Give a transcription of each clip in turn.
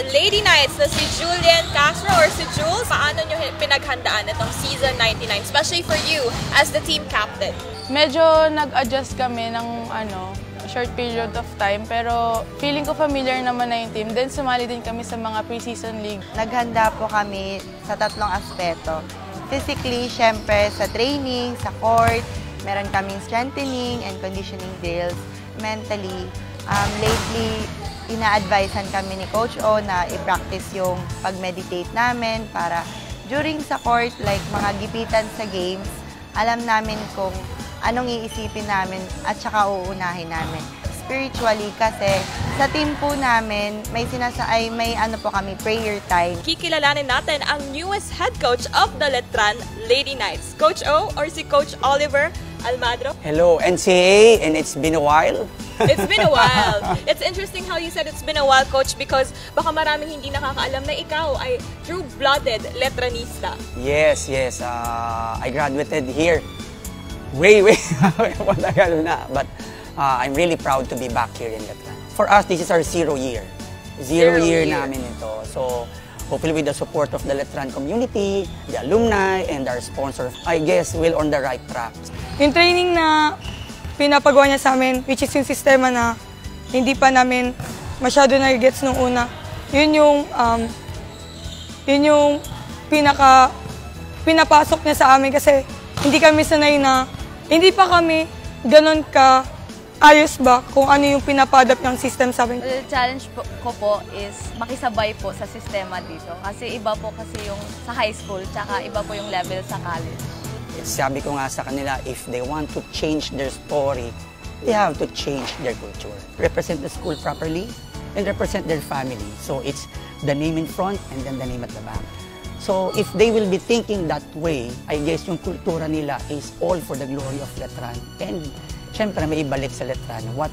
Lady Knights na si Julian Castro or si Jules. Paano nyo pinaghandaan itong season 99, especially for you as the team captain? Medyo nag-adjust kami ng short period of time, pero feeling ko familiar naman na yung team. Then sumali din kami sa mga pre-season league. Naghanda po kami sa tatlong aspeto. Physically, syempre sa training, sa court, meron kaming strengthening and conditioning drills. Mentally, lately, ina-advisean kami ni Coach O na i-practice yung pag-meditate namin para during sa court, like mga gipitan sa games, alam namin kung anong iisipin namin at saka uunahin namin. Spiritually kasi sa team po namin, may po kami prayer time. Kikilalanin natin ang newest head coach of the Letran Lady Knights. Coach O or si Coach Oliver Almadro. Hello, NCAA, and it's been a while. It's been a while. It's interesting how you said it's been a while, Coach, because baka maraming hindi nakakaalam na ikaw ay true-blooded Letranista. Yes. I graduated here way matagal na. But I'm really proud to be back here in Letran. For us, this is our 0 year. Zero year namin ito. So, hopefully with the support of the Letran community, the alumni, and our sponsor, I guess we're on the right track. Yung training na pinapagawa niya sa amin, which is yung sistema na hindi pa namin masyado na-gets nung una, yun yung pinapasok niya sa amin kasi hindi kami sanay na, hindi pa kami ganun ka ayos ba kung ano yung pinapadap ng system sa amin. The challenge ko po is makisabay po sa sistema dito kasi iba po kasi yung sa high school tsaka iba po yung level sa college. Sabi ko nga sa kanila, if they want to change their story, they have to change their culture. Represent the school properly and represent their family. So it's the name in front and then the name at the back. So if they will be thinking that way, I guess yung kultura nila is all for the glory of Letran. And syempre may ibalik sa Letran what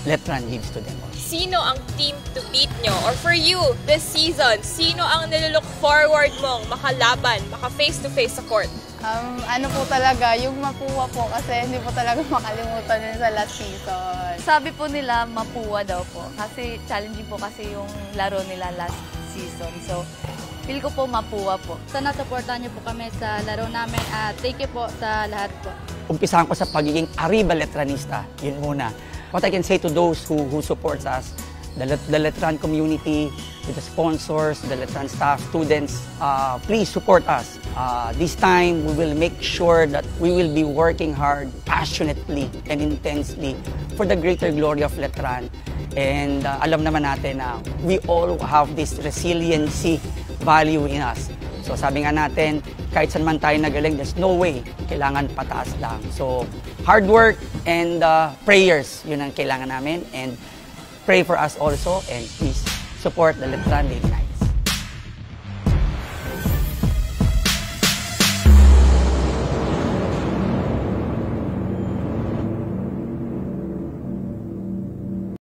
Letran gives to them. Sino ang team to beat nyo? Or for you, this season, sino ang nilook forward mong makalaban, maka-face-to-face sa court? Ano po talaga, yung Mapua po kasi hindi po talaga makalimutan yun sa last season. Sabi po nila Mapua daw po kasi challenging po kasi yung laro nila last season. So, feel ko po Mapua po. Sana supportan niyo po kami sa laro namin at thank you po sa lahat po. Umpisahan ko sa pagiging Arriba Letranista, yun muna. What I can say to those who supports us, the Letran community, with the sponsors, the Letran staff, students, please support us. This time, we will make sure that we will be working hard, passionately, and intensely for the greater glory of Letran. And alam naman natin na we all have this resiliency value in us. So sabi nga natin, kahit saan man tayo nagaling, there's no way, kailangan pataas lang. So hard work and prayers, yun ang kailangan namin. And pray for us also, and please support the Letran Lady Knights.